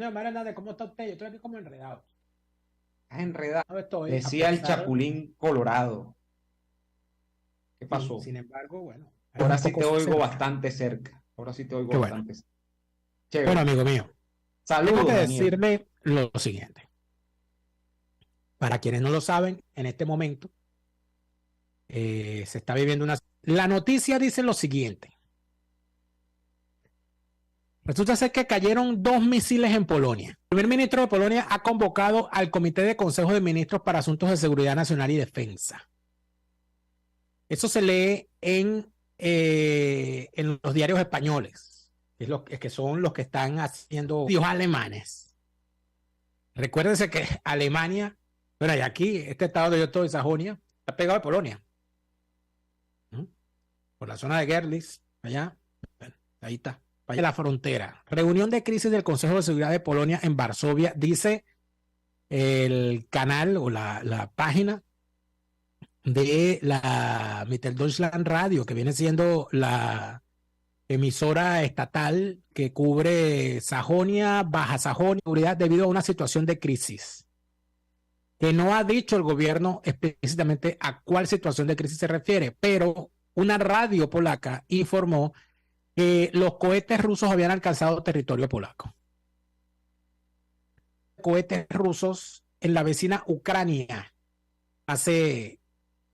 Señor Mario Hernández, ¿cómo está usted? Yo estoy aquí como enredado. Estás enredado. No estoy, a Decía el pesar, Chapulín Colorado. ¿Qué sí, pasó? sin embargo, bueno, es Ahora un sí poco te oigo cerca. bastante cerca. Ahora sí te Qué oigo bueno. bastante cerca. Bueno, Chévere. amigo mío, tengo que Saludos, Daniel. decirle lo siguiente. Para quienes no lo saben, en este momento se está viviendo una... La noticia dice lo siguiente. Resulta ser que cayeron 2 misiles en Polonia. El primer ministro de Polonia ha convocado al Comité de Consejo de Ministros para Asuntos de Seguridad Nacional y Defensa. Eso se lee en los diarios españoles, que son los que están haciendo dios alemanes. Recuérdense que Alemania, bueno, y aquí, este estado donde yo estoy, Sajonia, está pegado a Polonia. ¿Mm? Por la zona de Görlitz, allá, bueno, ahí está. Vaya la frontera. Reunión de crisis del Consejo de Seguridad de Polonia en Varsovia, dice el canal o la página de la Mitteldeutschland Radio, que viene siendo la emisora estatal que cubre Sajonia, Baja Sajonia, seguridad debido a una situación de crisis. Que no ha dicho el gobierno explícitamente a cuál situación de crisis se refiere, pero una radio polaca informó que los cohetes rusos habían alcanzado territorio polaco. Cohetes rusos en la vecina Ucrania hace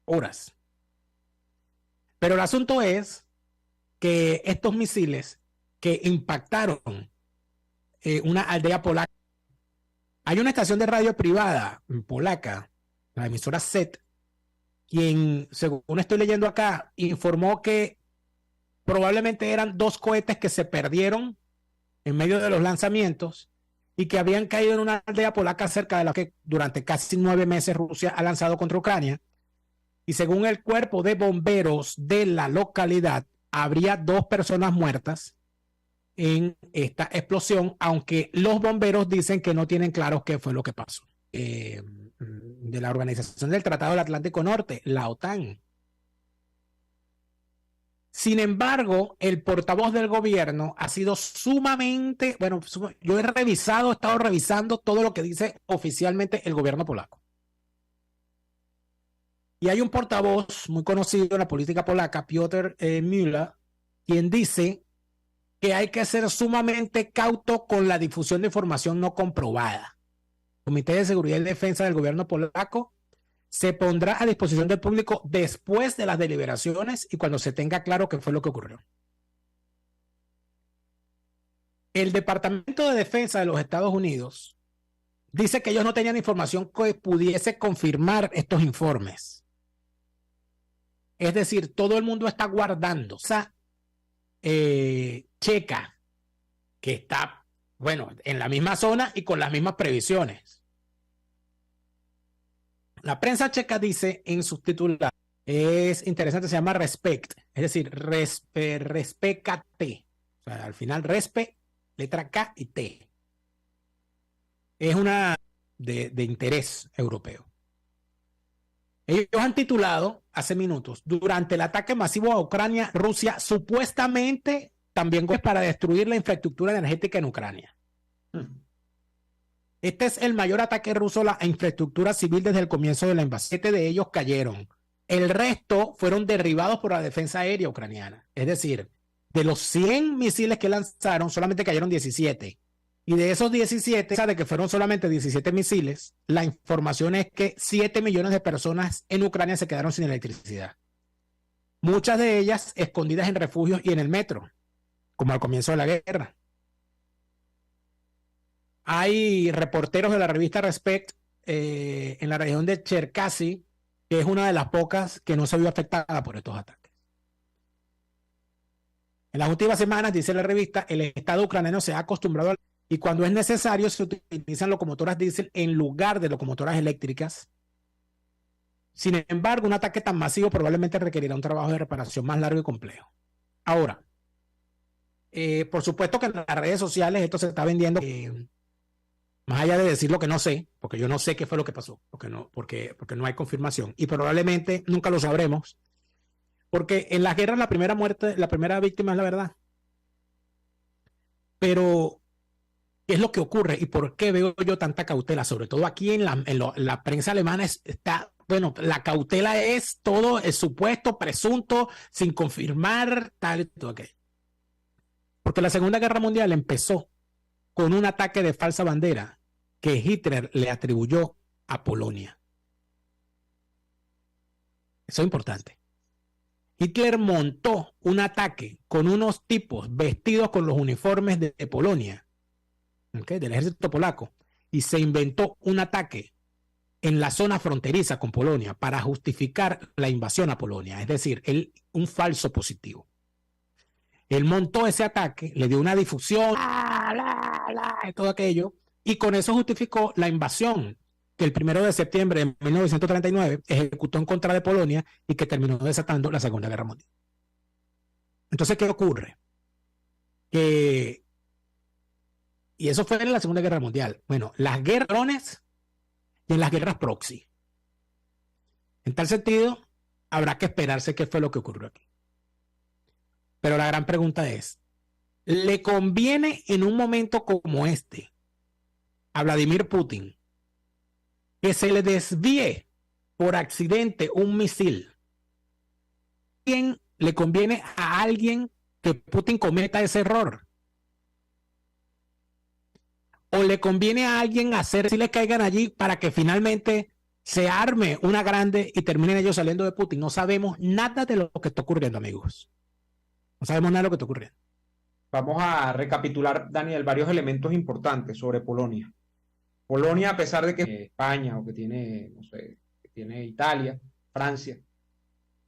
horas. Pero el asunto es que estos misiles que impactaron una aldea polaca. Hay una estación de radio privada polaca, la emisora SET, quien, según estoy leyendo acá, informó que probablemente eran 2 cohetes que se perdieron en medio de los lanzamientos y que habían caído en una aldea polaca cerca de la que durante casi 9 meses Rusia ha lanzado contra Ucrania. Y según el cuerpo de bomberos de la localidad, habría 2 personas muertas en esta explosión, aunque los bomberos dicen que no tienen claro qué fue lo que pasó. De la Organización del Tratado del Atlántico Norte, la OTAN. Sin embargo, el portavoz del gobierno ha sido sumamente, bueno, yo he estado revisando todo lo que dice oficialmente el gobierno polaco. Y hay un portavoz muy conocido en la política polaca, Piotr Müller, quien dice que hay que ser sumamente cauto con la difusión de información no comprobada. El Comité de Seguridad y Defensa del gobierno polaco se pondrá a disposición del público después de las deliberaciones y cuando se tenga claro qué fue lo que ocurrió. El Departamento de Defensa de los Estados Unidos dice que ellos no tenían información que pudiese confirmar estos informes. Es decir, todo el mundo está guardando esa checa que está, bueno, en la misma zona y con las mismas previsiones. La prensa checa dice en sus titulares, es interesante, se llama Respect, es decir, respecate. O sea, al final respe, letra K y T. Es una de interés europeo. Ellos han titulado hace minutos, durante el ataque masivo a Ucrania, Rusia supuestamente también para destruir la infraestructura energética en Ucrania. Este es el mayor ataque ruso a la infraestructura civil desde el comienzo de la invasión. 7 de ellos cayeron. El resto fueron derribados por la defensa aérea ucraniana. Es decir, de los 100 misiles que lanzaron, solamente cayeron 17. Y de esos 17, de que fueron solamente 17 misiles, la información es que 7 millones de personas en Ucrania se quedaron sin electricidad. Muchas de ellas escondidas en refugios y en el metro, como al comienzo de la guerra. Hay reporteros de la revista Respect en la región de Cherkasy, que es una de las pocas que no se vio afectada por estos ataques. En las últimas semanas, dice la revista, el Estado ucraniano se ha acostumbrado a... Y cuando es necesario, se utilizan locomotoras diésel en lugar de locomotoras eléctricas. Sin embargo, un ataque tan masivo probablemente requerirá un trabajo de reparación más largo y complejo. Ahora, por supuesto que en las redes sociales esto se está vendiendo... más allá de decir lo que no sé, porque yo no sé qué fue lo que pasó, porque no hay confirmación, y probablemente nunca lo sabremos, porque en las guerras la primera víctima es la verdad. Pero ¿Qué es lo que ocurre y por qué veo yo tanta cautela? Sobre todo aquí en la prensa alemana está, bueno, la cautela es todo el supuesto, presunto, sin confirmar, tal y todo aquello. Porque la Segunda Guerra Mundial empezó con un ataque de falsa bandera que Hitler le atribuyó a Polonia. Eso es importante. Hitler montó un ataque con unos tipos vestidos con los uniformes de Polonia, ¿okay?, del ejército polaco, y se inventó un ataque en la zona fronteriza con Polonia para justificar la invasión a Polonia, es decir, un falso positivo. Él montó ese ataque, le dio una difusión, todo aquello, y con eso justificó la invasión que el 1 de septiembre de 1939 ejecutó en contra de Polonia y que terminó desatando la Segunda Guerra Mundial. Entonces, ¿qué ocurre? Y eso fue en la Segunda Guerra Mundial. Bueno, las guerras y en las guerras proxy. En tal sentido, habrá que esperarse qué fue lo que ocurrió aquí. Pero la gran pregunta es, ¿le conviene en un momento como este a Vladimir Putin que se le desvíe por accidente un misil? ¿Quién le conviene a alguien que Putin cometa ese error? ¿O le conviene a alguien hacer si le caigan allí para que finalmente se arme una grande y terminen ellos saliendo de Putin? No sabemos nada de lo que está ocurriendo, amigos. No sabemos nada de lo que está ocurriendo. Vamos a recapitular, Daniel, varios elementos importantes sobre Polonia. Polonia, a pesar de que España o que tiene, no sé, que tiene Italia, Francia,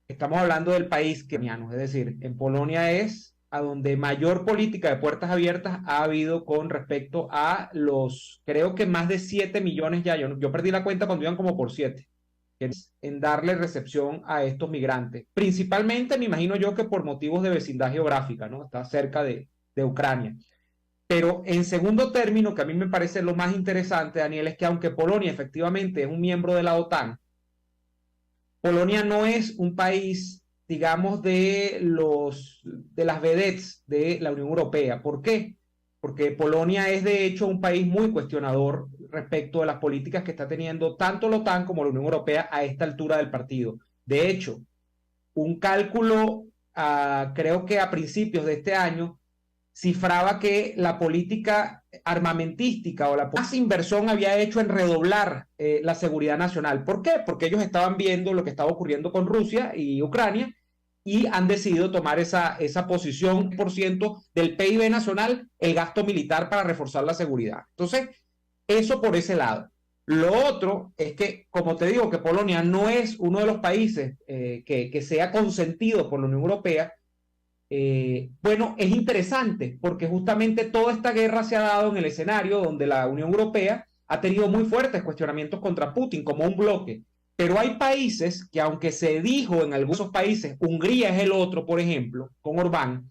estamos hablando del país keniano, es decir, en Polonia es a donde mayor política de puertas abiertas ha habido con respecto a los, creo que más de 7 millones ya, yo perdí la cuenta cuando iban como por 7, en darle recepción a estos migrantes. Principalmente, me imagino yo que por motivos de vecindad geográfica, ¿no? Está cerca de Ucrania. Pero en segundo término, que a mí me parece lo más interesante, Daniel, es que aunque Polonia efectivamente es un miembro de la OTAN, Polonia no es un país, digamos, de las vedettes de la Unión Europea. ¿Por qué? Porque Polonia es de hecho un país muy cuestionador respecto de las políticas que está teniendo tanto la OTAN como la Unión Europea a esta altura del partido. De hecho, un cálculo, creo que a principios de este año, cifraba que la política armamentística o la más inversión había hecho en redoblar la seguridad nacional. ¿Por qué? Porque ellos estaban viendo lo que estaba ocurriendo con Rusia y Ucrania y han decidido tomar esa posición, por ciento del PIB nacional, el gasto militar para reforzar la seguridad. Entonces, eso por ese lado. Lo otro es que, como te digo, que Polonia no es uno de los países que sea consentido por la Unión Europea. Bueno, es interesante porque justamente toda esta guerra se ha dado en el escenario donde la Unión Europea ha tenido muy fuertes cuestionamientos contra Putin como un bloque, pero hay países que, aunque se dijo en algunos países, Hungría es el otro, por ejemplo, con Orbán,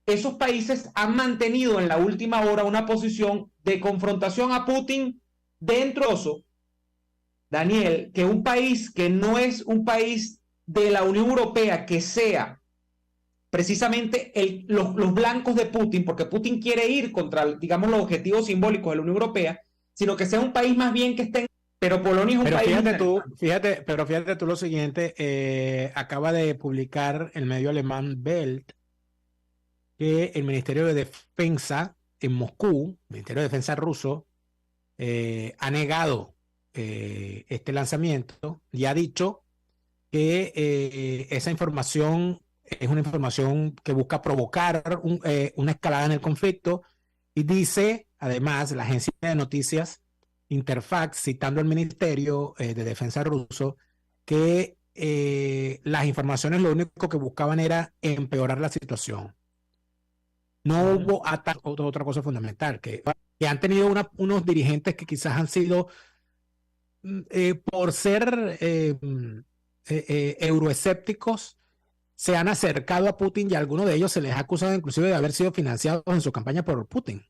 esos países han mantenido en la última hora una posición de confrontación a Putin dentro de eso, Daniel, que un país que no es un país de la Unión Europea, que sea precisamente los blancos de Putin, porque Putin quiere ir contra, digamos, los objetivos simbólicos de la Unión Europea, sino que sea un país más bien que esté. Pero Polonia es un país. Fíjate tú lo siguiente, acaba de publicar el medio alemán Welt que el Ministerio de Defensa en Moscú, el Ministerio de Defensa ruso, ha negado este lanzamiento y ha dicho que esa información es una información que busca provocar una escalada en el conflicto, y dice, además, la agencia de noticias Interfax, citando al Ministerio de Defensa ruso, que las informaciones lo único que buscaban era empeorar la situación. No hubo otra cosa fundamental, que han tenido unos dirigentes que quizás han sido, por ser euroescépticos, se han acercado a Putin y a algunos de ellos se les ha acusado inclusive de haber sido financiados en su campaña por Putin.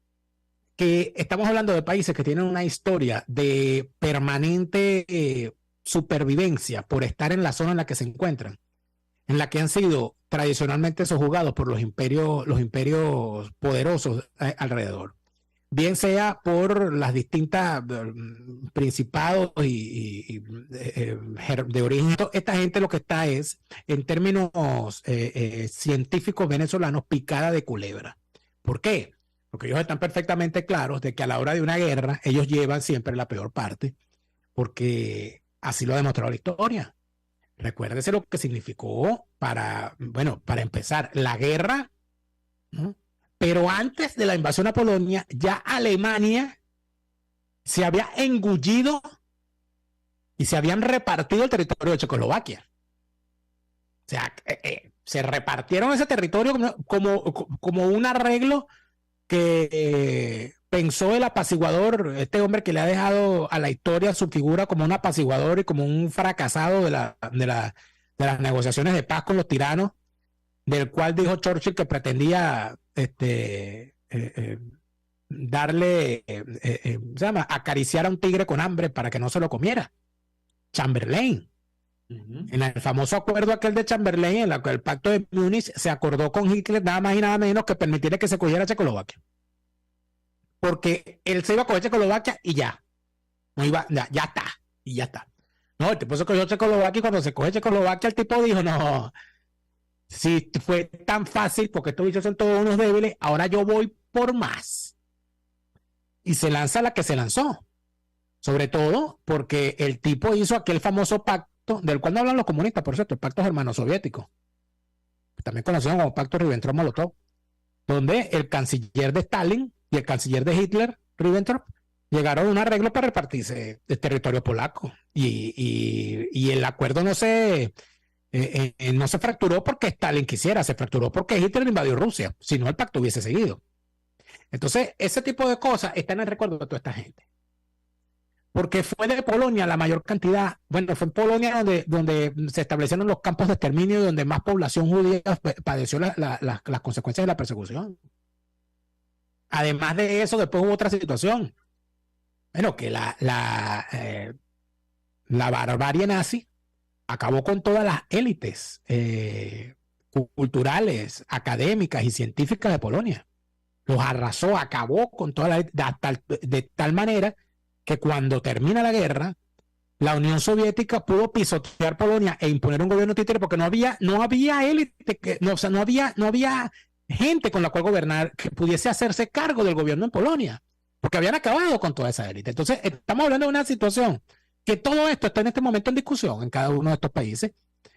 Que estamos hablando de países que tienen una historia de permanente supervivencia por estar en la zona en la que se encuentran, en la que han sido tradicionalmente sojuzgados por los imperios poderosos alrededor. bien sea por las distintas principados de origen. Esta gente lo que está es, en términos científicos venezolanos, picada de culebra. ¿Por qué? Porque ellos están perfectamente claros de que a la hora de una guerra ellos llevan siempre la peor parte, porque así lo ha demostrado la historia. Recuérdese lo que significó para empezar, la guerra, ¿no? Pero antes de la invasión a Polonia, ya Alemania se había engullido y se habían repartido el territorio de Checoslovaquia. O sea, se repartieron ese territorio como un arreglo que pensó el apaciguador, este hombre que le ha dejado a la historia su figura como un apaciguador y como un fracasado de las negociaciones de paz con los tiranos, del cual dijo Churchill que pretendía darle, se llama, acariciar a un tigre con hambre para que no se lo comiera. Chamberlain. En el famoso acuerdo aquel de Chamberlain, en el pacto de Múnich, se acordó con Hitler nada más y nada menos que permitirle que se cogiera Checoslovaquia. Porque él se iba a coger Checoslovaquia y ya. No iba, ya está. Y ya está. No, el tipo se cogió Checoslovaquia y cuando se coge Checoslovaquia, el tipo dijo, no, si fue tan fácil, porque estos bichos son todos unos débiles, ahora yo voy por más. Y se lanza la que se lanzó. Sobre todo porque el tipo hizo aquel famoso pacto, del cual no hablan los comunistas, por cierto, el pacto germano-soviético, también conocido como pacto Ribbentrop-Molotov, donde el canciller de Stalin y el canciller de Hitler, Ribbentrop, llegaron a un arreglo para repartirse el territorio polaco. Y el acuerdo no se fracturó porque Stalin quisiera, se fracturó porque Hitler invadió Rusia, si no el pacto hubiese seguido. Entonces, ese tipo de cosas están en el recuerdo de toda esta gente. Porque fue de Polonia la mayor cantidad, bueno, fue en Polonia donde se establecieron los campos de exterminio y donde más población judía padeció las consecuencias de la persecución. Además de eso, después hubo otra situación. Bueno, que la barbarie nazi acabó con todas las élites culturales, académicas y científicas de Polonia. Los arrasó, acabó con todas las de tal manera que cuando termina la guerra, la Unión Soviética pudo pisotear Polonia e imponer un gobierno títere porque no había élite, no había gente con la cual gobernar que pudiese hacerse cargo del gobierno en Polonia, porque habían acabado con toda esa élite. Entonces, estamos hablando de una situación que todo esto está en este momento en discusión en cada uno de estos países,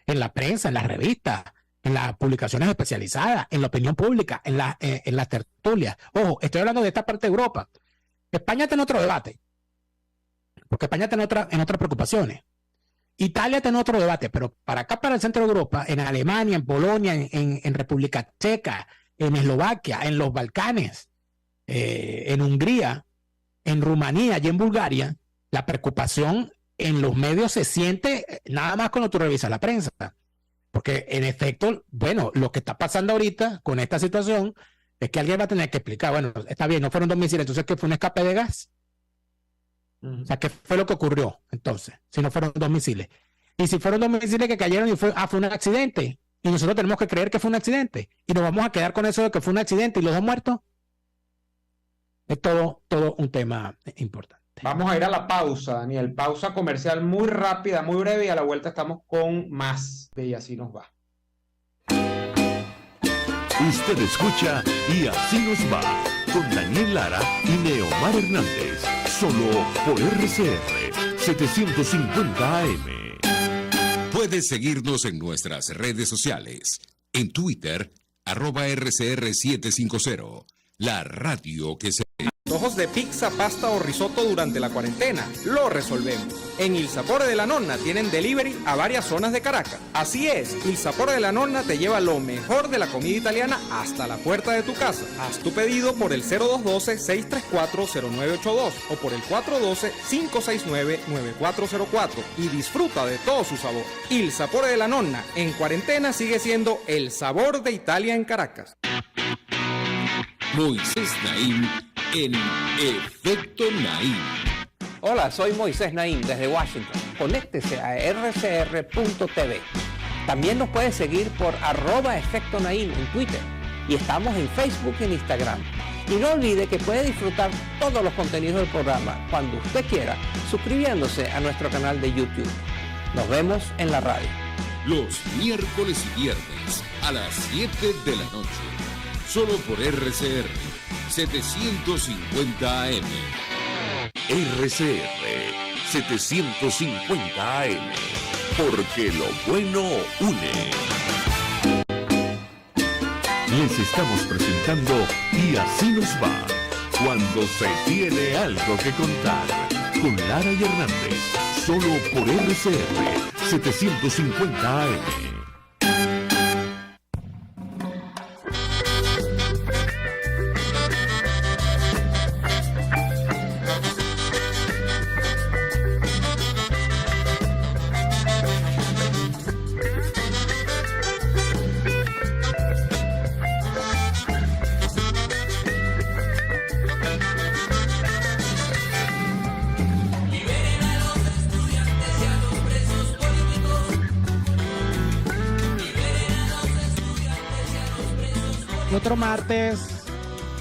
en la prensa, en las revistas, en las publicaciones especializadas, en la opinión pública, en las tertulias. Ojo, estoy hablando de esta parte de Europa. España tiene otro debate, porque España tiene otras preocupaciones. Italia tiene otro debate, pero para acá, para el centro de Europa, en Alemania, en Polonia, en República Checa, en Eslovaquia, en los Balcanes, en Hungría, en Rumanía y en Bulgaria, la preocupación en los medios se siente nada más cuando tú revisas la prensa. Porque en efecto, bueno, lo que está pasando ahorita con esta situación es que alguien va a tener que explicar, bueno, está bien, no fueron 2 misiles, entonces ¿qué fue un escape de gas? O sea, ¿qué fue lo que ocurrió entonces? Si no fueron 2 misiles. Y si fueron 2 misiles que cayeron y fue un accidente. Y nosotros tenemos que creer que fue un accidente. Y nos vamos a quedar con eso de que fue un accidente y los 2 muertos. Es todo un tema importante. Vamos a ir a la pausa, Daniel. Pausa comercial muy rápida, muy breve, y a la vuelta estamos con más de Y Así Nos Va. Usted escucha Y Así Nos Va con Daniel Lara y Neomar Hernández, solo por RCR 750 AM. Puedes seguirnos en nuestras redes sociales. En Twitter, @RCR750, la radio que se... Antojos de pizza, pasta o risotto durante la cuarentena. Lo resolvemos. En Il Sapore de la Nonna tienen delivery a varias zonas de Caracas. Así es, Il Sapore de la Nonna te lleva lo mejor de la comida italiana hasta la puerta de tu casa. Haz tu pedido por el 0212-634-0982 o por el 412-569-9404 y disfruta de todo su sabor. Il Sapore de la Nonna en cuarentena sigue siendo el sabor de Italia en Caracas. Moisés Naim en Efecto Naim. Hola, soy Moisés Naim desde Washington. Conéctese a rcr.tv. También nos puede seguir por @Efecto Naim en Twitter. Y estamos en Facebook y en Instagram. Y no olvide que puede disfrutar todos los contenidos del programa cuando usted quiera, suscribiéndose a nuestro canal de YouTube. Nos vemos en la radio. Los miércoles y viernes a las 7 de la noche. Solo por RCR 750 AM. RCR 750 AM. Porque lo bueno une. Les estamos presentando Y así nos va, cuando se tiene algo que contar, con Lara y Hernández, solo por RCR 750 AM.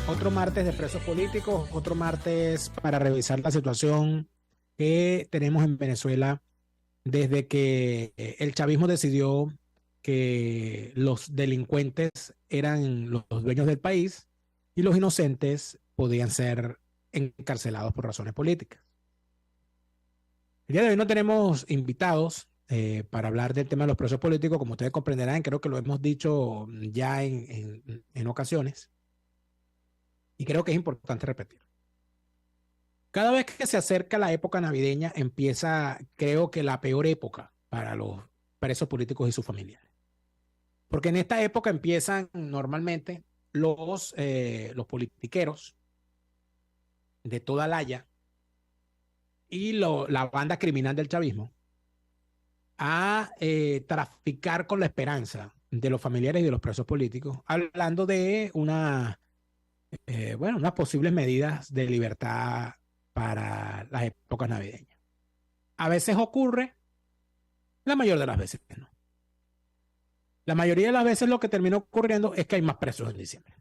Otro martes de presos políticos, otro martes para revisar la situación que tenemos en Venezuela desde que el chavismo decidió que los delincuentes eran los dueños del país y los inocentes podían ser encarcelados por razones políticas. El día de hoy no tenemos invitados para hablar del tema de los presos políticos. Como ustedes comprenderán, creo que lo hemos dicho ya en ocasiones y creo que es importante repetir. Cada vez que se acerca la época navideña empieza, creo que la peor época para los presos políticos y sus familiares, porque en esta época empiezan normalmente los politiqueros de toda la haya y la banda criminal del chavismo a traficar con la esperanza de los familiares y de los presos políticos, hablando de unas posibles medidas de libertad para las épocas navideñas. A veces ocurre, la mayoría de las veces no. La mayoría de las veces lo que termina ocurriendo es que hay más presos en diciembre.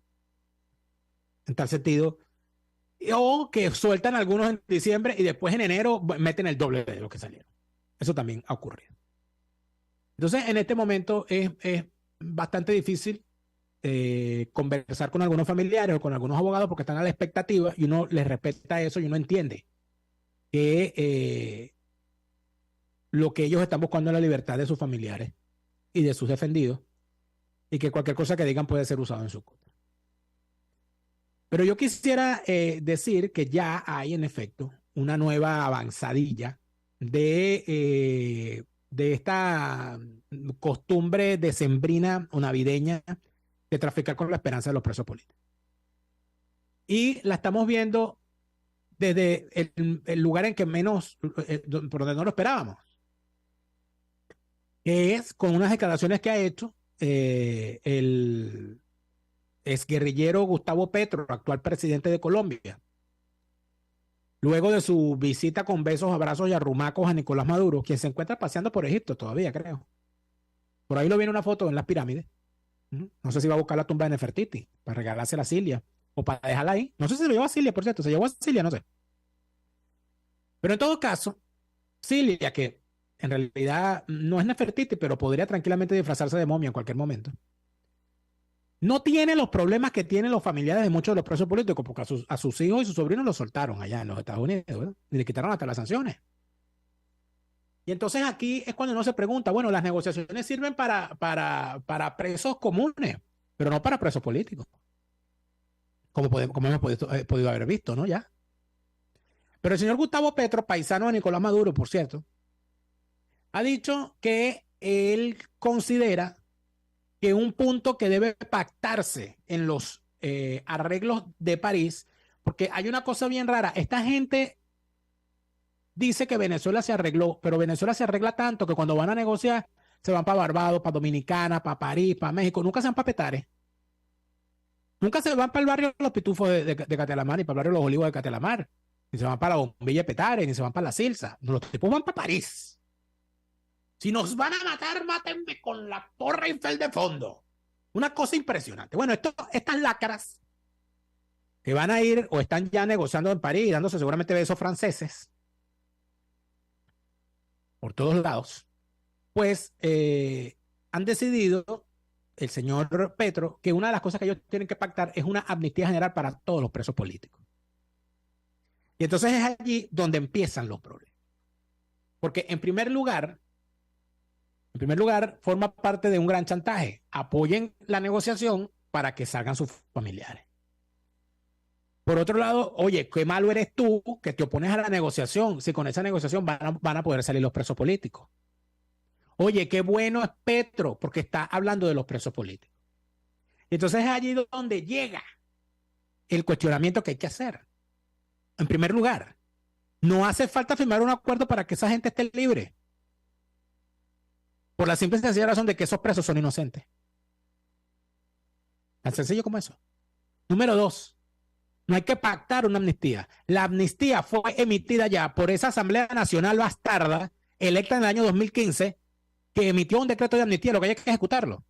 En tal sentido, o que sueltan algunos en diciembre y después en enero meten el doble de lo que salieron. Eso también ha ocurrido. Entonces, en este momento es bastante difícil conversar con algunos familiares o con algunos abogados porque están a la expectativa y uno les respeta eso y uno entiende que lo que ellos están buscando es la libertad de sus familiares y de sus defendidos y que cualquier cosa que digan puede ser usado en su contra. Pero yo quisiera decir que ya hay en efecto una nueva avanzadilla de esta costumbre decembrina o navideña de traficar con la esperanza de los presos políticos. Y la estamos viendo desde el lugar en que menos, por donde no lo esperábamos, que es con unas declaraciones que ha hecho el exguerrillero Gustavo Petro, actual presidente de Colombia, luego de su visita con besos, abrazos y arrumacos a Nicolás Maduro, quien se encuentra paseando por Egipto todavía, creo. Por ahí lo viene una foto en las pirámides. No sé si va a buscar la tumba de Nefertiti para regalársela a Cilia o para dejarla ahí. No sé si se lo llevó a Cilia, por cierto. Se llevó a Cilia, no sé. Pero en todo caso, Cilia, que en realidad no es Nefertiti, pero podría tranquilamente disfrazarse de momia en cualquier momento, no tiene los problemas que tienen los familiares de muchos de los presos políticos, porque a sus hijos y sus sobrinos los soltaron allá en los Estados Unidos, ¿verdad? Y le quitaron hasta las sanciones. Y entonces aquí es cuando uno se pregunta, bueno, las negociaciones sirven para presos comunes, pero no para presos políticos, como hemos podido haber visto, ¿no? Ya. Pero el señor Gustavo Petro, paisano de Nicolás Maduro, por cierto, ha dicho que él considera que un punto que debe pactarse en los arreglos de París, porque hay una cosa bien rara, esta gente dice que Venezuela se arregló, pero Venezuela se arregla tanto que cuando van a negociar se van para Barbados, para Dominicana, para París, para México, nunca se van para Petare. Nunca se van para el barrio Los Pitufos de Catelamar, ni para el barrio Los Olivos de Catelamar, ni se van para la Bombilla de Petare, ni se van para la Silsa. Los tipos van para París. Si nos van a matar, mátenme con la Torre Eiffel de fondo. Una cosa impresionante. Bueno, estas lacras que van a ir o están ya negociando en París, dándose seguramente besos franceses por todos lados, pues han decidido el señor Petro que una de las cosas que ellos tienen que pactar es una amnistía general para todos los presos políticos. Y entonces es allí donde empiezan los problemas. Porque en primer lugar, forma parte de un gran chantaje. Apoyen la negociación para que salgan sus familiares. Por otro lado, oye, qué malo eres tú que te opones a la negociación, si con esa negociación van a poder salir los presos políticos. Oye, qué bueno es Petro, porque está hablando de los presos políticos. Entonces es allí donde llega el cuestionamiento que hay que hacer. En primer lugar, no hace falta firmar un acuerdo para que esa gente esté libre. Por la simple y sencilla razón de que esos presos son inocentes. Tan sencillo como eso. Número 2. No hay que pactar una amnistía. La amnistía fue emitida ya por esa Asamblea Nacional bastarda, electa en el año 2015, que emitió un decreto de amnistía. Lo que hay que ejecutarlo.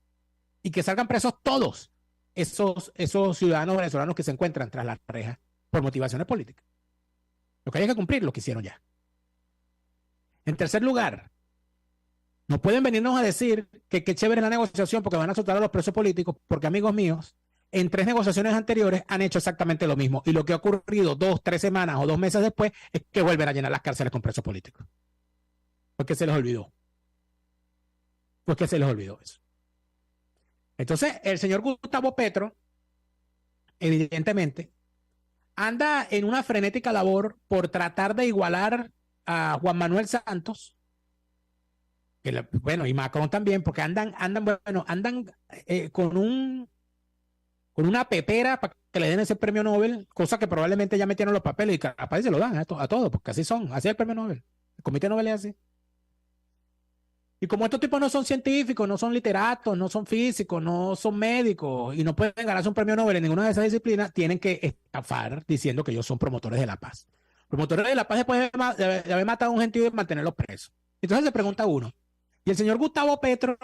Y que salgan presos todos esos ciudadanos venezolanos que se encuentran tras las rejas por motivaciones políticas. Lo que hay que cumplir, lo que hicieron ya. En tercer lugar, no pueden venirnos a decir que qué chévere la negociación porque van a soltar a los presos políticos, porque amigos míos, en 3 negociaciones anteriores han hecho exactamente lo mismo. Y lo que ha ocurrido 2, 3 semanas o 2 meses después es que vuelven a llenar las cárceles con presos políticos. Porque se les olvidó. Porque se les olvidó eso. Entonces, el señor Gustavo Petro, evidentemente, anda en una frenética labor por tratar de igualar a Juan Manuel Santos, bueno, y Macron también, porque andan con una pepera para que le den ese premio Nobel, cosa que probablemente ya metieron los papeles y capaz se lo dan a todos, porque así es el premio Nobel. El Comité Nobel es así. Y como estos tipos no son científicos, no son literatos, no son físicos, no son médicos y no pueden ganarse un premio Nobel en ninguna de esas disciplinas, tienen que estafar diciendo que ellos son promotores de la paz. Promotores de la paz después de haber matado a un gentío y mantenerlos presos. Entonces se pregunta uno, ¿y el señor Gustavo Petro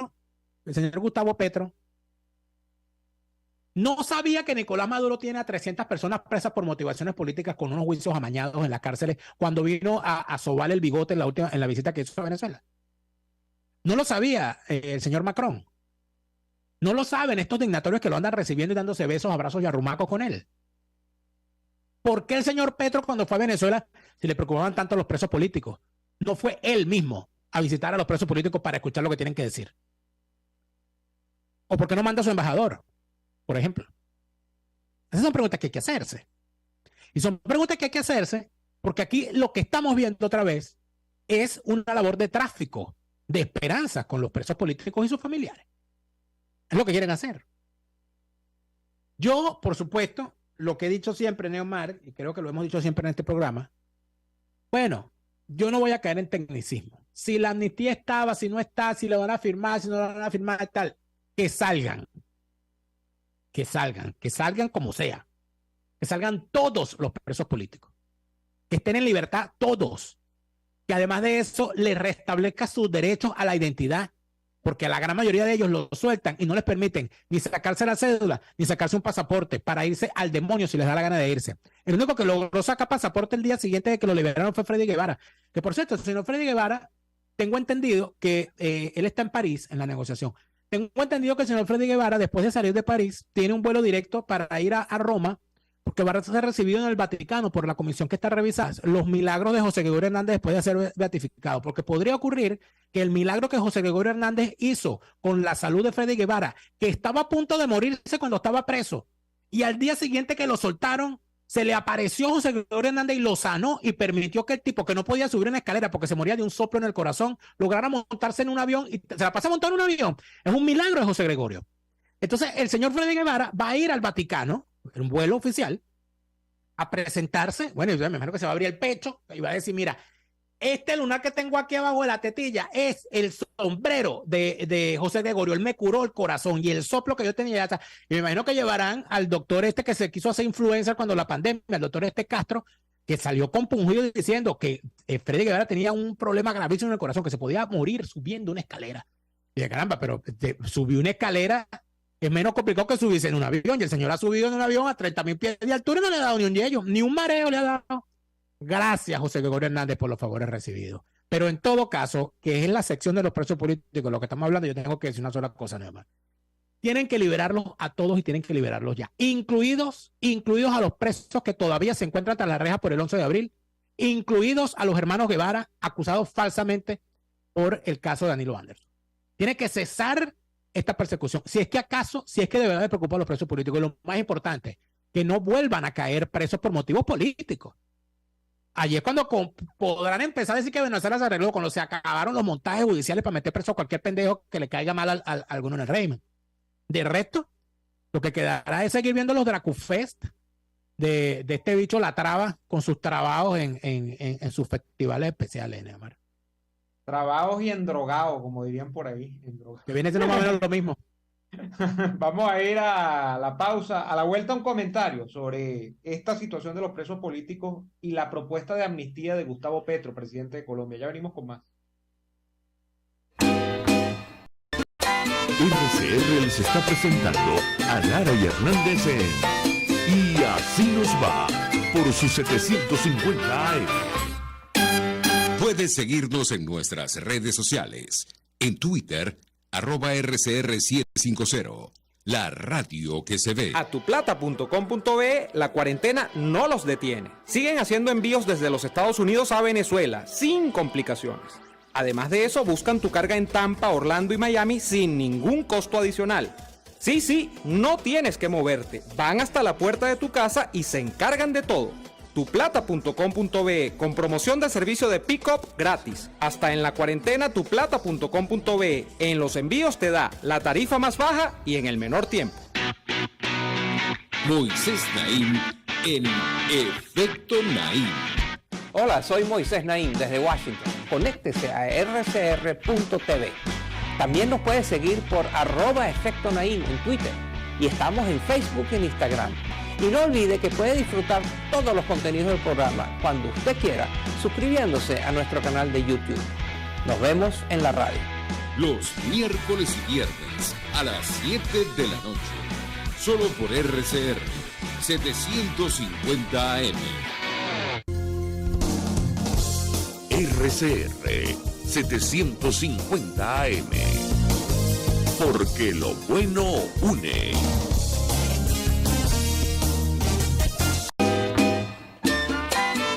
no sabía que Nicolás Maduro tiene a 300 personas presas por motivaciones políticas con unos juicios amañados en las cárceles cuando vino a sobarle el bigote en la visita que hizo a Venezuela? No lo sabía el señor Macron. No lo saben estos dignatorios que lo andan recibiendo y dándose besos, abrazos y arrumacos con él. ¿Por qué el señor Petro cuando fue a Venezuela, si le preocupaban tanto los presos políticos, no fue él mismo a visitar a los presos políticos para escuchar lo que tienen que decir? ¿O por qué no manda a su embajador, por ejemplo? Esas son preguntas que hay que hacerse. Y son preguntas que hay que hacerse porque aquí lo que estamos viendo otra vez es una labor de tráfico de esperanza con los presos políticos y sus familiares. Es lo que quieren hacer. Yo, por supuesto, lo que he dicho siempre, Neomar, y creo que lo hemos dicho siempre en este programa, bueno, yo no voy a caer en tecnicismo. Si la amnistía estaba, si no está, si la van a firmar, si no la van a firmar, tal, que salgan como sea, que salgan todos los presos políticos, que estén en libertad todos, que además de eso les restablezca sus derechos a la identidad, porque la gran mayoría de ellos lo sueltan y no les permiten ni sacarse la cédula, ni sacarse un pasaporte para irse al demonio si les da la gana de irse. El único que logró sacar pasaporte el día siguiente de que lo liberaron fue Freddy Guevara, que por cierto, el señor Freddy Guevara, tengo entendido que él está en París en la negociación. Tengo entendido que el señor Freddy Guevara, después de salir de París, tiene un vuelo directo para ir a Roma, porque va a ser recibido en el Vaticano por la comisión que está revisando los milagros de José Gregorio Hernández después de ser beatificado, porque podría ocurrir que el milagro que José Gregorio Hernández hizo con la salud de Freddy Guevara, que estaba a punto de morirse cuando estaba preso, y al día siguiente que lo soltaron, se le apareció José Gregorio Hernández y lo sanó y permitió que el tipo que no podía subir una escalera porque se moría de un soplo en el corazón, lograra montarse en un avión y se la pasa a montar en un avión. Es un milagro de José Gregorio. Entonces, el señor Freddy Guevara va a ir al Vaticano, en un vuelo oficial, a presentarse. Bueno, yo me imagino que se va a abrir el pecho y va a decir, mira, este lunar que tengo aquí abajo de la tetilla es el sombrero de José Gregorio. Él me curó el corazón y el soplo que yo tenía. Y me imagino que llevarán al doctor este que se quiso hacer influencer cuando la pandemia, el doctor este Castro, que salió compungido diciendo que Freddy Guevara tenía un problema gravísimo en el corazón, que se podía morir subiendo una escalera. Y de caramba, pero subió una escalera Es menos complicado que subirse en un avión. Y el señor ha subido en un avión a 30.000 pies de altura y no le ha dado ni un yello, ni un mareo le ha dado. Gracias, José Gregorio Hernández, por los favores recibidos. Pero en todo caso, que es la sección de los presos políticos, lo que estamos hablando, yo tengo que decir una sola cosa nada más. Tienen que liberarlos a todos y tienen que liberarlos ya, incluidos a los presos que todavía se encuentran tras la reja por el 11 de abril, incluidos a los hermanos Guevara, acusados falsamente por el caso de Danilo Anderson. Tiene que cesar esta persecución. Si es que de verdad les preocupa a los presos políticos, y lo más importante, que no vuelvan a caer presos por motivos políticos. Allí es cuando podrán empezar a decir que Venezuela se arregló, cuando se acabaron los montajes judiciales para meter preso a cualquier pendejo que le caiga mal a alguno en el régimen. De resto, lo que quedará es seguir viendo los Dracufest de este bicho La Traba con sus trabajos en sus festivales especiales, Neymar. Trabajos y endrogados, como dirían por ahí. Que viene siendo más o menos lo mismo. Vamos a ir a la pausa. A la vuelta, un comentario sobre esta situación de los presos políticos y la propuesta de amnistía de Gustavo Petro, presidente de Colombia. Ya venimos con más. RCR les está presentando a Lara y Hernández en Y Así Nos Va por su 750 AM. Puedes seguirnos en nuestras redes sociales. En Twitter, @RCR750. La radio que se ve. Atuplata.com.be, la cuarentena no los detiene. Siguen haciendo envíos desde los Estados Unidos a Venezuela, sin complicaciones. Además de eso, buscan tu carga en Tampa, Orlando y Miami sin ningún costo adicional. Sí, no tienes que moverte. Van hasta la puerta de tu casa y se encargan de todo. Tuplata.com.be, con promoción de servicio de pick-up gratis. Hasta en la cuarentena, tuplata.com.be. En los envíos te da la tarifa más baja y en el menor tiempo. Moisés Naim en Efecto Naim. Hola, soy Moisés Naim desde Washington. Conéctese a rcr.tv. También nos puede seguir por @Efecto Naim en Twitter. Y estamos en Facebook y en Instagram. Y no olvide que puede disfrutar todos los contenidos del programa cuando usted quiera, suscribiéndose a nuestro canal de YouTube. Nos vemos en la radio. Los miércoles y viernes a las 7 de la noche. Solo por RCR 750 AM. RCR 750 AM. Porque lo bueno une.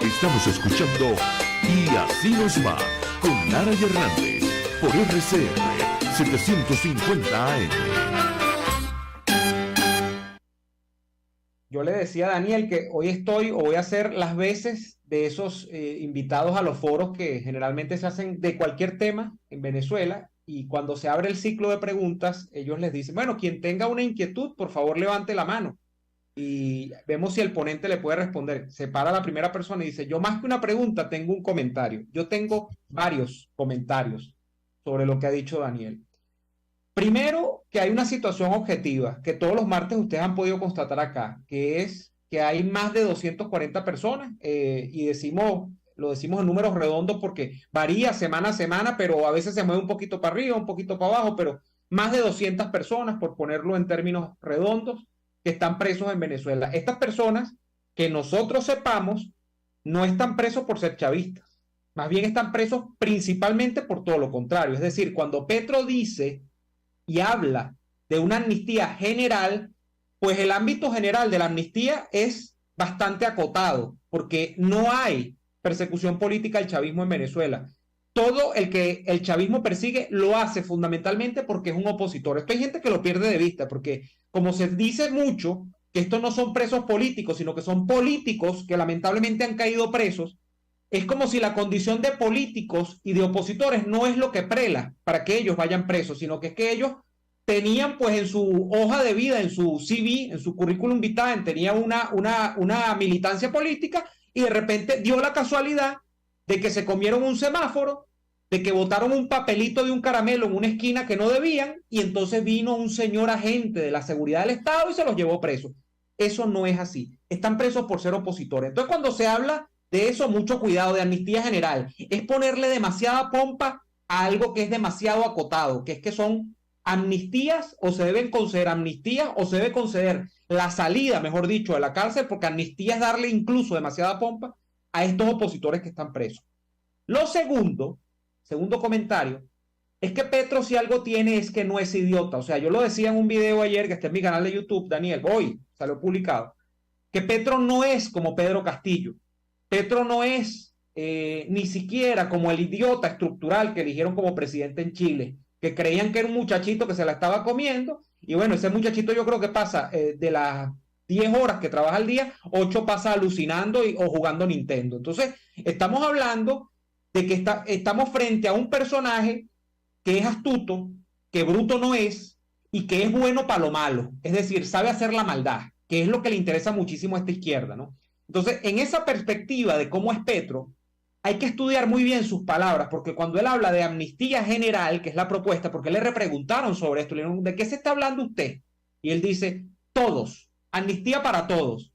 Estamos escuchando Y Así Nos Va con Lara y Hernández por RCR 750 AM. Yo le decía a Daniel que hoy voy a hacer las veces de esos invitados a los foros que generalmente se hacen de cualquier tema en Venezuela, y cuando se abre el ciclo de preguntas, ellos les dicen, bueno, quien tenga una inquietud, por favor levante la mano. Y vemos si el ponente le puede responder. Se para la primera persona y dice, yo más que una pregunta tengo un comentario. Yo tengo varios comentarios sobre lo que ha dicho Daniel. Primero, que hay una situación objetiva que todos los martes ustedes han podido constatar acá, que es que hay más de 240 personas y lo decimos en números redondos porque varía semana a semana, pero a veces se mueve un poquito para arriba, un poquito para abajo, pero más de 200 personas, por ponerlo en términos redondos, que están presos en Venezuela. Estas personas, que nosotros sepamos, no están presos por ser chavistas. Más bien están presos principalmente por todo lo contrario. Es decir, cuando Petro dice y habla de una amnistía general, pues el ámbito general de la amnistía es bastante acotado, porque no hay persecución política al chavismo en Venezuela. Todo el que el chavismo persigue lo hace fundamentalmente porque es un opositor. Esto hay gente que lo pierde de vista, porque como se dice mucho que estos no son presos políticos, sino que son políticos que lamentablemente han caído presos, es como si la condición de políticos y de opositores no es lo que prela para que ellos vayan presos, sino que es que ellos tenían pues en su hoja de vida, en su CV, en su currículum vitae, tenía una militancia política, y de repente dio la casualidad de que se comieron un semáforo, de que botaron un papelito de un caramelo en una esquina que no debían, y entonces vino un señor agente de la seguridad del Estado y se los llevó presos. Eso no es así. Están presos por ser opositores. Entonces, cuando se habla de eso, mucho cuidado, de amnistía general, es ponerle demasiada pompa a algo que es demasiado acotado, que es que son amnistías o se deben conceder amnistías o se debe conceder la salida, mejor dicho, de la cárcel, porque amnistía es darle incluso demasiada pompa a estos opositores que están presos. Lo segundo comentario, es que Petro si algo tiene es que no es idiota. O sea, yo lo decía en un video ayer que está en mi canal de YouTube, Daniel, hoy salió publicado, que Petro no es como Pedro Castillo. Petro no es ni siquiera como el idiota estructural que eligieron como presidente en Chile, que creían que era un muchachito que se la estaba comiendo, y bueno, ese muchachito yo creo que pasa de las 10 horas que trabaja al día, 8 pasa alucinando o jugando Nintendo. Entonces, estamos hablando de que estamos frente a un personaje que es astuto, que bruto no es, y que es bueno para lo malo, es decir, sabe hacer la maldad, que es lo que le interesa muchísimo a esta izquierda, ¿no? Entonces, en esa perspectiva de cómo es Petro, hay que estudiar muy bien sus palabras, porque cuando él habla de amnistía general, que es la propuesta, porque le repreguntaron sobre esto, le dijeron, ¿de qué se está hablando usted? Y él dice, todos, amnistía para todos.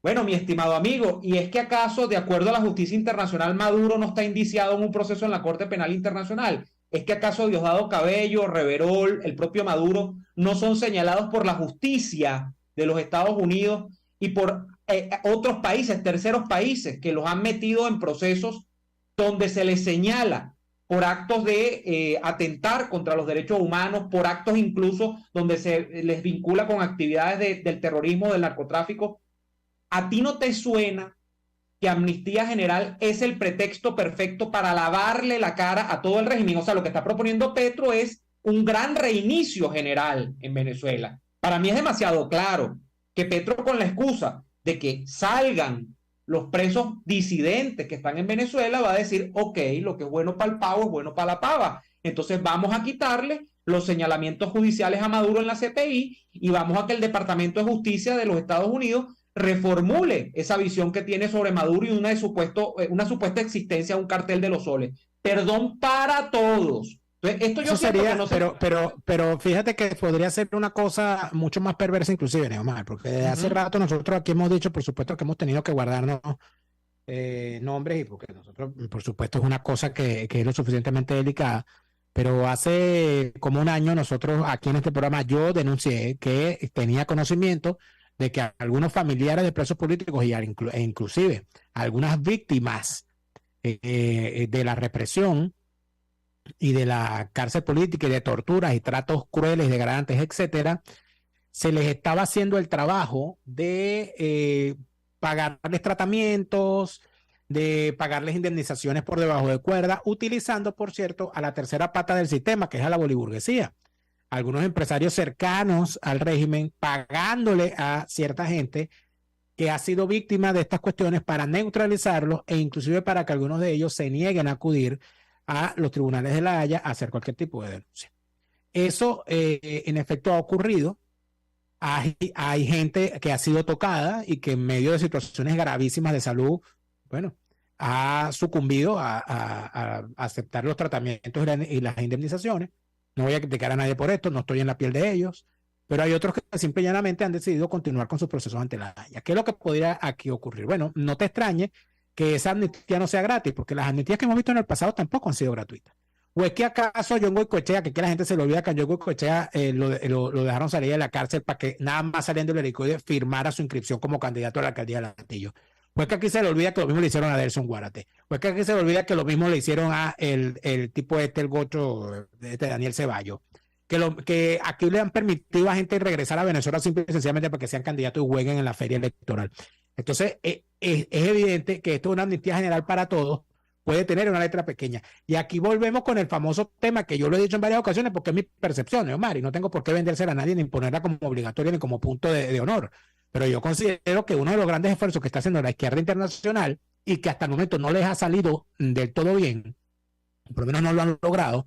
Bueno, mi estimado amigo, ¿y es que acaso, de acuerdo a la justicia internacional, Maduro no está indiciado en un proceso en la Corte Penal Internacional? ¿Es que acaso Diosdado Cabello, Reverol, el propio Maduro, no son señalados por la justicia de los Estados Unidos y por otros países, terceros países, que los han metido en procesos donde se les señala por actos de atentar contra los derechos humanos, por actos incluso donde se les vincula con actividades del terrorismo, del narcotráfico? ¿A ti no te suena que amnistía general es el pretexto perfecto para lavarle la cara a todo el régimen? O sea, lo que está proponiendo Petro es un gran reinicio general en Venezuela. Para mí es demasiado claro que Petro, con la excusa de que salgan los presos disidentes que están en Venezuela, va a decir, ok, lo que es bueno para el pavo es bueno para la pava. Entonces vamos a quitarle los señalamientos judiciales a Maduro en la CPI y vamos a que el Departamento de Justicia de los Estados Unidos reformule esa visión que tiene sobre Maduro y una supuesta existencia de un cartel de los soles. Perdón para todos. Entonces, esto yo sería, que no pero fíjate que podría ser una cosa mucho más perversa inclusive, Neomar, porque desde hace rato nosotros aquí hemos dicho, por supuesto, que hemos tenido que guardarnos nombres, y porque nosotros, por supuesto, es una cosa que es lo suficientemente delicada, pero hace como un año nosotros aquí en este programa yo denuncié que tenía conocimiento de que algunos familiares de presos políticos e inclusive algunas víctimas de la represión y de la cárcel política y de torturas y tratos crueles, degradantes, etcétera, se les estaba haciendo el trabajo de pagarles tratamientos, de pagarles indemnizaciones por debajo de cuerda, utilizando, por cierto, a la tercera pata del sistema, que es a la boliburguesía. Algunos empresarios cercanos al régimen pagándole a cierta gente que ha sido víctima de estas cuestiones para neutralizarlos e inclusive para que algunos de ellos se nieguen a acudir a los tribunales de La Haya a hacer cualquier tipo de denuncia. Eso en efecto ha ocurrido. Hay gente que ha sido tocada y que en medio de situaciones gravísimas de salud, bueno, ha sucumbido a aceptar los tratamientos y las indemnizaciones. No voy a criticar a nadie por esto, no estoy en la piel de ellos, pero hay otros que simple y llanamente han decidido continuar con sus procesos ante La Haya. ¿Qué es lo que podría aquí ocurrir? Bueno, no te extrañe que esa amnistía no sea gratis, porque las amnistías que hemos visto en el pasado tampoco han sido gratuitas. ¿O es que acaso John Goycochea, que la gente se le olvida que a John Goycochea lo dejaron salir de la cárcel para que nada más saliendo del helicoide firmara su inscripción como candidato a la alcaldía de Latillo? ¿O es que aquí se le olvida que lo mismo le hicieron a Delson Guárate? ¿O es que aquí se le olvida que lo mismo le hicieron a el tipo el gocho Daniel Ceballos? Que aquí le han permitido a gente regresar a Venezuela simple y sencillamente para que sean candidatos y jueguen en la feria electoral. Entonces, es evidente que esto es una amnistía general para todos, puede tener una letra pequeña. Y aquí volvemos con el famoso tema que yo lo he dicho en varias ocasiones porque es mi percepción, Omar, y no tengo por qué vendérsela a nadie ni imponerla como obligatoria ni como punto de honor. Pero yo considero que uno de los grandes esfuerzos que está haciendo la izquierda internacional y que hasta el momento no les ha salido del todo bien, por lo menos no lo han logrado,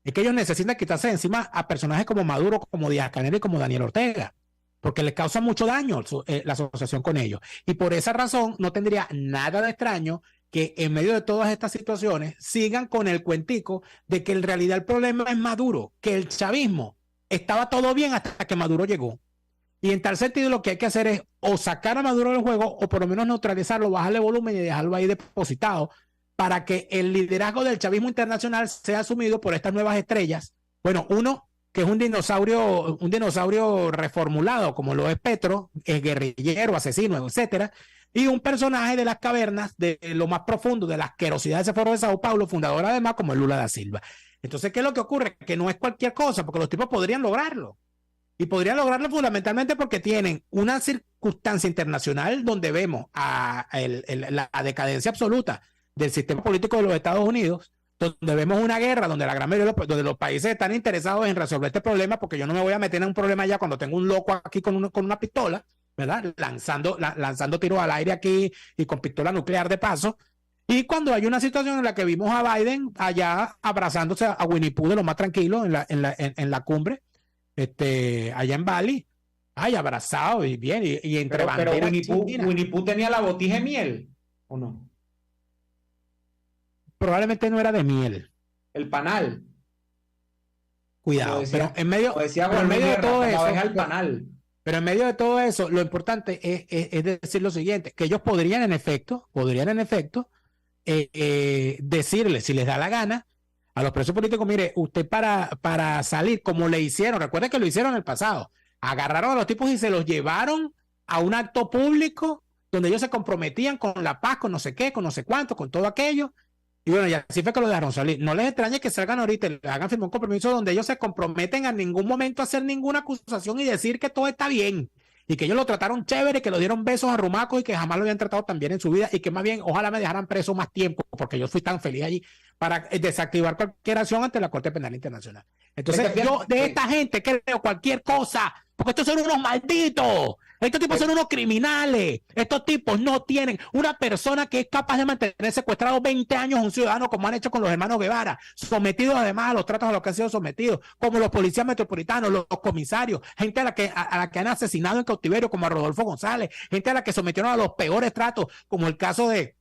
es que ellos necesitan quitarse de encima a personajes como Maduro, como Díaz-Canel y como Daniel Ortega, porque les causa mucho daño la asociación con ellos. Y por esa razón no tendría nada de extraño que en medio de todas estas situaciones sigan con el cuentico de que en realidad el problema es Maduro, que el chavismo estaba todo bien hasta que Maduro llegó. Y en tal sentido lo que hay que hacer es o sacar a Maduro del juego o por lo menos neutralizarlo, bajarle volumen y dejarlo ahí depositado para que el liderazgo del chavismo internacional sea asumido por estas nuevas estrellas. Bueno, uno que es un dinosaurio reformulado, como lo es Petro, es guerrillero, asesino, etcétera, y un personaje de las cavernas, de lo más profundo, de la asquerosidad de ese foro de Sao Paulo, fundador además como Lula da Silva. Entonces, ¿qué es lo que ocurre? Que no es cualquier cosa, porque los tipos podrían lograrlo. Y podrían lograrlo fundamentalmente porque tienen una circunstancia internacional donde vemos la decadencia absoluta del sistema político de los Estados Unidos, donde vemos una guerra donde la gran mayoría donde los países están interesados en resolver este problema, porque yo no me voy a meter en un problema ya cuando tengo un loco aquí con una pistola, ¿verdad? Lanzando tiros al aire aquí y con pistola nuclear de paso. Y cuando hay una situación en la que vimos a Biden allá abrazándose a Winnie Pooh de lo más tranquilo en la cumbre, allá en Bali, abrazado y bien, y entre banderas. Pero Winnie Pooh tenía la botija de miel, ¿o no? Probablemente no era de miel. El panal. Cuidado, decía, pero en medio de todo eso, el panal. Pero en medio de todo eso, lo importante es decir lo siguiente, que ellos podrían en efecto, decirle, si les da la gana, a los presos políticos, mire, usted para salir, como le hicieron, recuerden que lo hicieron en el pasado, agarraron a los tipos y se los llevaron a un acto público donde ellos se comprometían con la paz, con no sé qué, con no sé cuánto, con todo aquello. Y bueno, y así fue que lo dejaron salir. No les extrañe que salgan ahorita y hagan firmar un compromiso donde ellos se comprometen a ningún momento a hacer ninguna acusación y decir que todo está bien. Y que ellos lo trataron chévere, que lo dieron besos a rumacos y que jamás lo habían tratado tan bien en su vida. Y que más bien, ojalá me dejaran preso más tiempo, porque yo fui tan feliz allí para desactivar cualquier acción ante la Corte Penal Internacional. Entonces, yo de esta gente creo cualquier cosa, porque estos son unos malditos. Estos tipos son unos criminales. Estos tipos no tienen una persona que es capaz de mantener secuestrado 20 años a un ciudadano, como han hecho con los hermanos Guevara, sometidos además a los tratos a los que han sido sometidos, como los policías metropolitanos, los comisarios, gente a la que han asesinado en cautiverio, como a Rodolfo González, gente a la que sometieron a los peores tratos, como el caso de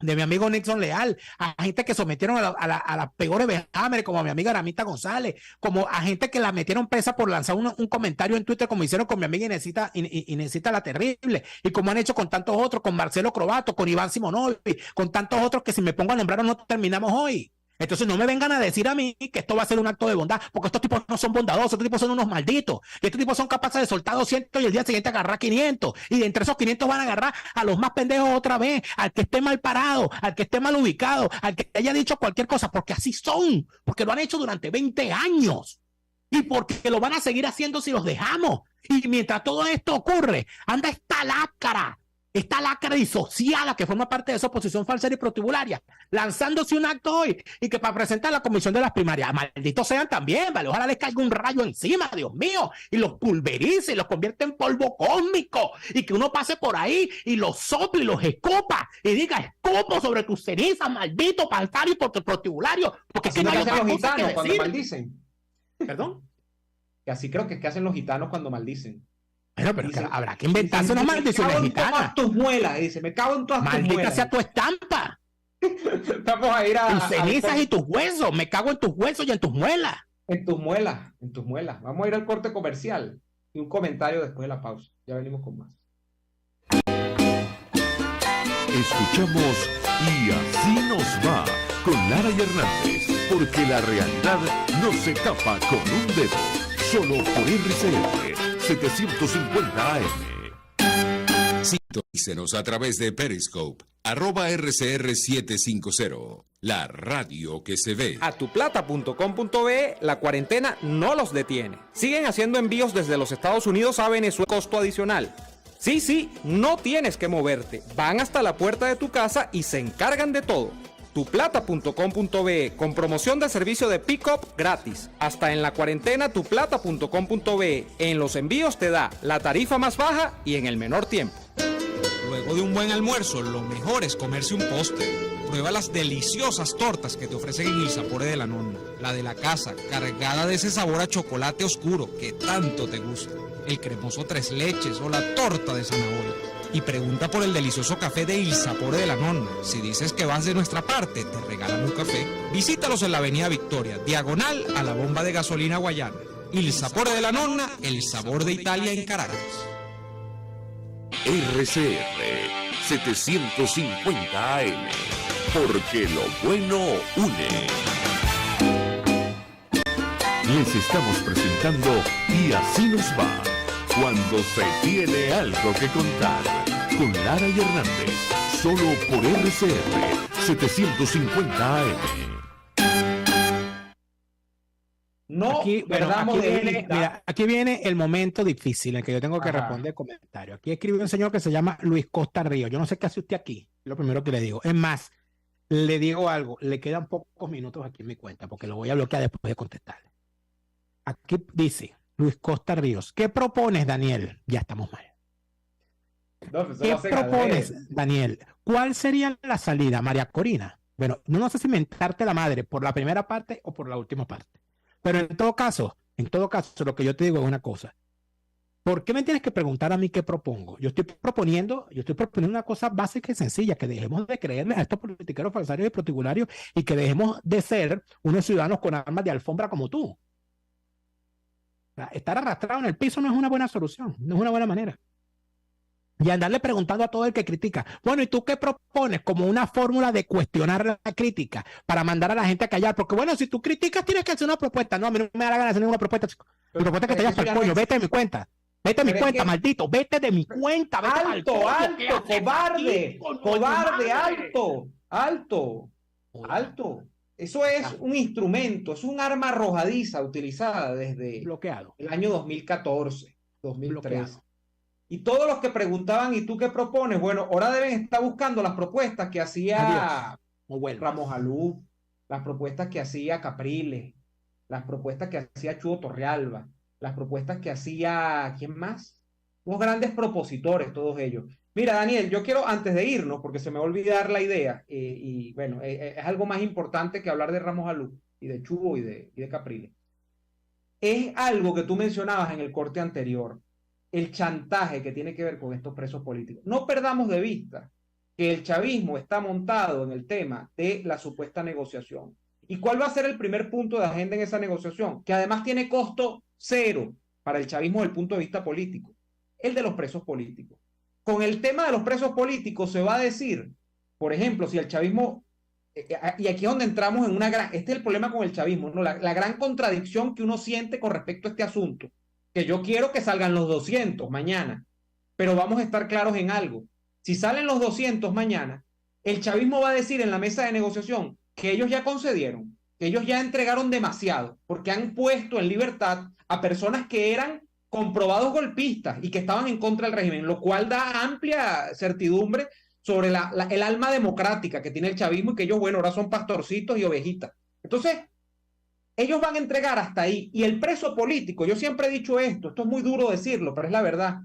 mi amigo Nixon Leal, a gente que sometieron a las peores vejámenes, como a mi amiga Aramita González, como a gente que la metieron presa por lanzar un comentario en Twitter, como hicieron con mi amiga Inesita la Terrible, y como han hecho con tantos otros, con Marcelo Crobato, con Iván Simonovi, con tantos otros que si me pongo a nombrar no terminamos hoy. Entonces no me vengan a decir a mí que esto va a ser un acto de bondad, porque estos tipos no son bondadosos, estos tipos son unos malditos, y estos tipos son capaces de soltar 200 y el día siguiente agarrar 500, y de entre esos 500 van a agarrar a los más pendejos otra vez, al que esté mal parado, al que esté mal ubicado, al que haya dicho cualquier cosa, porque así son, porque lo han hecho durante 20 años, y porque lo van a seguir haciendo si los dejamos. Y mientras todo esto ocurre, anda esta lacra disociada que forma parte de esa oposición falsera y protibularia, lanzándose un acto hoy y que para presentar la comisión de las primarias, malditos sean también, vale, ojalá les caiga un rayo encima, Dios mío, y los pulverice y los convierte en polvo cósmico, y que uno pase por ahí y los sople y los escopa y diga, escopo sobre tus cenizas, maldito falsario y protibulario, porque así es que no hay hacen otra los cosa que gitanos cuando decir. maldicen. ¿Perdón? Que así creo que es que hacen los gitanos cuando maldicen. Bueno, pero dice, habrá que inventarse una maldición gitana. Me cago en todas tus muelas, dice, me cago en todas tus muelas. Maldita sea tu estampa. Vamos a ir a tus cenizas y tus huesos, me cago en tus huesos y en tus muelas. En tus muelas. Vamos a ir al corte comercial y un comentario después de la pausa. Ya venimos con más. Escuchamos Y Así Nos Va con Lara y Hernández, porque la realidad no se tapa con un dedo. Solo por RCR 750 AM. Sintonícenos a través de Periscope, @RCR750, la radio que se ve. A tuplata.com.be, la cuarentena no los detiene. Siguen haciendo envíos desde los Estados Unidos a Venezuela, costo adicional. Sí, no tienes que moverte. Van hasta la puerta de tu casa y se encargan de todo. tuplata.com.be, con promoción de servicio de pick-up gratis. Hasta en la cuarentena, tuplata.com.be. En los envíos te da la tarifa más baja y en el menor tiempo. Luego de un buen almuerzo, lo mejor es comerse un postre. Prueba las deliciosas tortas que te ofrecen en Il Sapore de la Nonna. La de la casa, cargada de ese sabor a chocolate oscuro que tanto te gusta. El cremoso tres leches o la torta de zanahoria. Y pregunta por el delicioso café de Il Sapore de la Nonna. Si dices que vas de nuestra parte, te regalan un café. Visítalos en la avenida Victoria, diagonal a la bomba de gasolina Guayana. Il Sapore de la Nonna, el sabor de Italia en Caracas. RCR 750 AM, porque lo bueno une. Les estamos presentando Y así nos va, cuando se tiene algo que contar, con Lara y Hernández, solo por RCR 750 AM. No, aquí viene el momento difícil en que yo tengo que responder comentarios. Aquí escribe un señor que se llama Luis Costa Río. Yo no sé qué hace usted aquí, lo primero que le digo. Es más, le digo algo, le quedan pocos minutos aquí en mi cuenta, porque lo voy a bloquear después de contestarle. Aquí dice Luis Costa Ríos, ¿qué propones, Daniel? Ya estamos mal. No, pues ¿Qué propones, Daniel? ¿Cuál sería la salida, María Corina? Bueno, no sé si mentarte la madre por la primera parte o por la última parte. Pero en todo caso, lo que yo te digo es una cosa. ¿Por qué me tienes que preguntar a mí qué propongo? Yo estoy proponiendo una cosa básica y sencilla, que dejemos de creerle a estos politiqueros falsarios y protocolarios y que dejemos de ser unos ciudadanos con armas de alfombra como tú. O sea, estar arrastrado en el piso no es una buena solución, no es una buena manera. Y andarle preguntando a todo el que critica. Bueno, ¿y tú qué propones? Como una fórmula de cuestionar la crítica para mandar a la gente a callar. Porque bueno, si tú criticas tienes que hacer una propuesta. No, a mí no me da la gana de hacer ninguna propuesta. Mi propuesta es que te vayas al coño. Vete de mi cuenta. Vete de mi cuenta, maldito. Vete de mi cuenta. Alto, cobarde. Cobarde, alto. Eso es un instrumento, es un arma arrojadiza utilizada desde el año 2014, 2013. Y todos los que preguntaban, ¿y tú qué propones? Bueno, ahora deben estar buscando las propuestas que hacía Ramos Alú, las propuestas que hacía Capriles, las propuestas que hacía Chugo Torrealba, las propuestas que hacía, ¿quién más? Unos grandes propositores, todos ellos. Mira, Daniel, yo quiero, antes de irnos, porque se me va a olvidar la idea, y bueno, es algo más importante que hablar de Ramos Alú, y de Chugo y de Capriles. Es algo que tú mencionabas en el corte anterior. El chantaje que tiene que ver con estos presos políticos. No perdamos de vista que el chavismo está montado en el tema de la supuesta negociación. ¿Y cuál va a ser el primer punto de agenda en esa negociación? Que además tiene costo cero para el chavismo desde el punto de vista político. El de los presos políticos. Con el tema de los presos políticos se va a decir, por ejemplo, si el chavismo, y aquí es donde entramos en una gran, este es el problema con el chavismo, ¿no? La gran contradicción que uno siente con respecto a este asunto. Que yo quiero que salgan los 200 mañana, pero vamos a estar claros en algo. Si salen los 200 mañana, el chavismo va a decir en la mesa de negociación que ellos ya concedieron, que ellos ya entregaron demasiado, porque han puesto en libertad a personas que eran comprobados golpistas y que estaban en contra del régimen, lo cual da amplia certidumbre sobre el alma democrática que tiene el chavismo y que ellos, bueno, ahora son pastorcitos y ovejitas. Entonces, ellos van a entregar hasta ahí. Y el preso político, yo siempre he dicho esto es muy duro decirlo, pero es la verdad.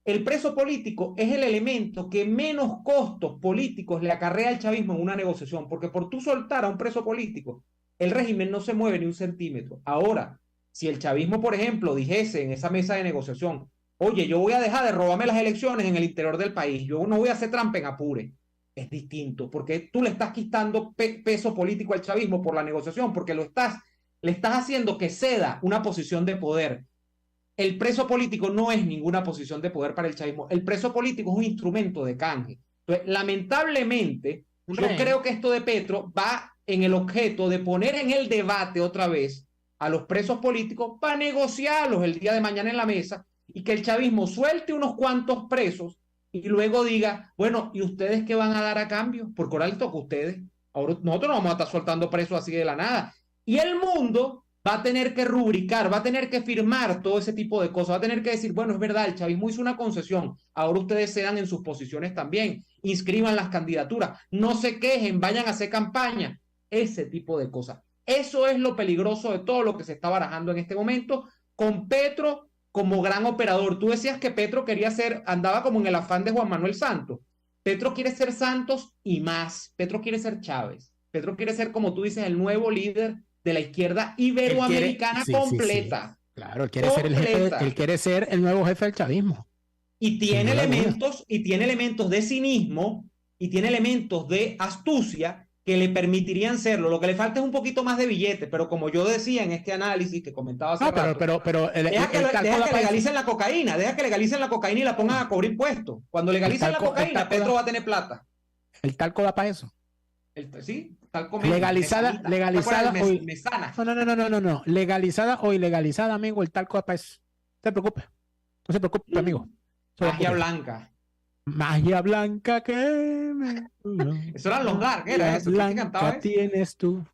El preso político es el elemento que menos costos políticos le acarrea al chavismo en una negociación, porque por tú soltar a un preso político, el régimen no se mueve ni un centímetro. Ahora, si el chavismo, por ejemplo, dijese en esa mesa de negociación, oye, yo voy a dejar de robarme las elecciones en el interior del país, yo no voy a hacer trampa en Apure, es distinto, porque tú le estás quitando peso político al chavismo por la negociación, porque le estás haciendo que ceda una posición de poder. El preso político no es ninguna posición de poder para el chavismo. El preso político es un instrumento de canje. Entonces, lamentablemente, yo creo que esto de Petro va en el objeto de poner en el debate otra vez a los presos políticos para negociarlos el día de mañana en la mesa y que el chavismo suelte unos cuantos presos y luego diga, bueno, ¿y ustedes qué van a dar a cambio? Porque ahora les toca a ustedes. Ahora nosotros no vamos a estar soltando presos así de la nada. Y el mundo va a tener que rubricar, va a tener que firmar todo ese tipo de cosas, va a tener que decir, bueno, es verdad, el chavismo hizo una concesión, ahora ustedes cedan en sus posiciones también, inscriban las candidaturas, no se quejen, vayan a hacer campaña, ese tipo de cosas. Eso es lo peligroso de todo lo que se está barajando en este momento, con Petro como gran operador. Tú decías que Petro quería ser, andaba como en el afán de Juan Manuel Santos. Petro quiere ser Santos y más, Petro quiere ser Chávez, Petro quiere ser, como tú dices, el nuevo líder de la izquierda iberoamericana completa. Sí. Claro, él quiere ser el nuevo jefe del chavismo. Y tiene elementos de cinismo y tiene elementos de astucia que le permitirían serlo. Lo que le falta es un poquito más de billete, pero como yo decía en este análisis que comentaba hace rato, deja que legalicen la cocaína, y la pongan a cobrar impuestos. Cuando legalicen la cocaína, Petro va a tener plata. El talco da para eso. Sí, talco Legalizada hoy. Mesana. No. Legalizada o ilegalizada, amigo, el talco es. No se preocupe. No se preocupe, amigo. Magia blanca. Magia blanca que me... Eso eran los Dark, era eso. Blanca ¿Quién cantaba eso? tienes tú.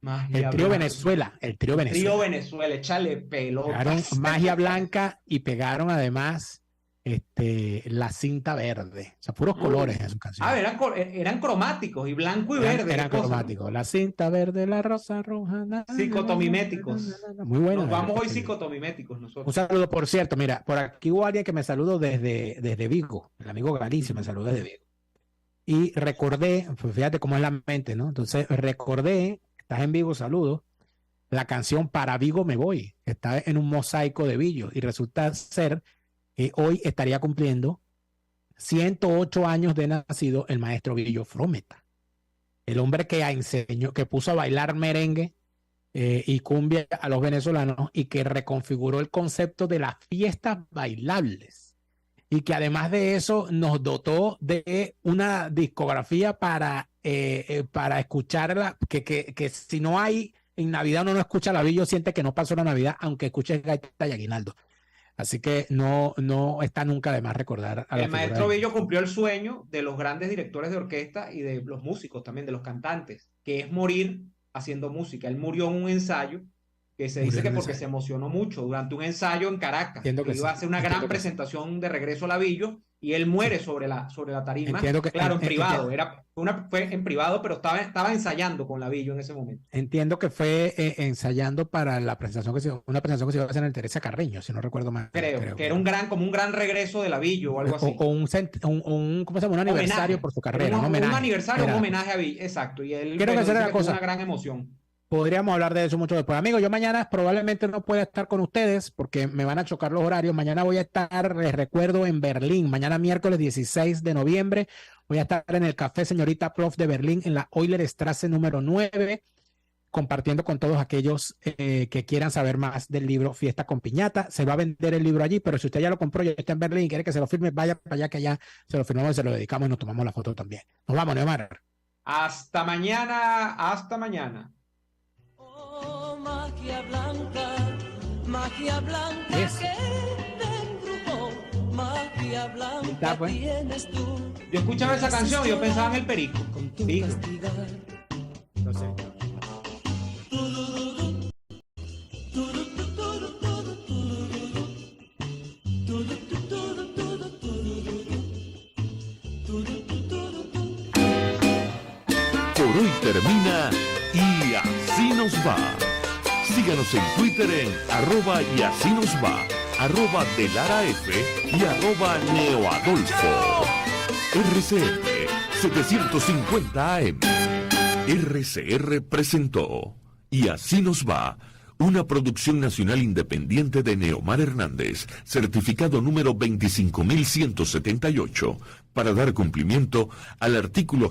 Magia el trío blanca. Venezuela. El trío Venezuela. Trío Venezuela, échale pelotas. Pegaron Magia blanca y pegaron además la cinta verde. O sea, puros colores en su canción. Ah, eran cromáticos y blanco y verde. Eran cromáticos. La cinta verde, la rosa roja. Psicotomiméticos. Muy bueno. Nos vamos hoy psicotomiméticos nosotros. Un saludo, por cierto, mira, por aquí hubo alguien que me saludó desde Vigo. El amigo Galicia me saludó desde Vigo. Y recordé, pues fíjate cómo es la mente, ¿no? Entonces recordé, estás en Vigo, saludo, la canción Para Vigo me voy, que está en un mosaico de Vigo. Y resulta ser que hoy estaría cumpliendo 108 años de nacido el maestro Guillo Frometa, el hombre que enseñó, que puso a bailar merengue y cumbia a los venezolanos y que reconfiguró el concepto de las fiestas bailables y que además de eso nos dotó de una discografía para escucharla, que si no hay en Navidad uno no escucha la Villo, siente que no pasó la Navidad aunque escuche Gaita y Aguinaldo. Así que no está nunca de más recordar a el maestro Villo cumplió el sueño de los grandes directores de orquesta y de los músicos también, de los cantantes, que es morir haciendo música. Él murió en un ensayo que se dice que porque se emocionó mucho durante un ensayo en Caracas, que iba a hacer una gran presentación de regreso a la Villo, y él muere sobre la tarima. Claro, en privado, fue en privado, pero estaba ensayando con la Villo en ese momento. Entiendo que fue ensayando para la presentación una presentación que se iba a hacer en el Teresa Carreño, si no recuerdo mal. Creo que era como un gran regreso de la Villo o algo así. O un ¿cómo se llama? Un aniversario por su carrera. Un aniversario, un homenaje a Villo, exacto. Y él creo que esa era la cosa. Una gran emoción. Podríamos hablar de eso mucho después. Amigos, yo mañana probablemente no pueda estar con ustedes porque me van a chocar los horarios. Mañana voy a estar, les recuerdo, en Berlín. Mañana miércoles 16 de noviembre voy a estar en el Café Señorita Prof de Berlín en la Eulerstraße número 9, compartiendo con todos aquellos que quieran saber más del libro Fiesta con Piñata. Se va a vender el libro allí, pero si usted ya lo compró y está en Berlín y quiere que se lo firme, vaya para allá, que allá se lo firmamos y se lo dedicamos y nos tomamos la foto también. Nos vamos, Neomar. Hasta mañana, hasta mañana. Magia blanca que te embrujó, magia blanca tienes tú. Yo escuchaba esa canción y yo pensaba en el Perico. No sé. Por hoy termina Y Así Nos Va. Síganos en Twitter en @y así nos va, @delaraf y @neoadolfo. RCR 750 AM. RCR presentó Y Así Nos Va, una producción nacional independiente de Neomar Hernández, certificado número 25178, para dar cumplimiento al artículo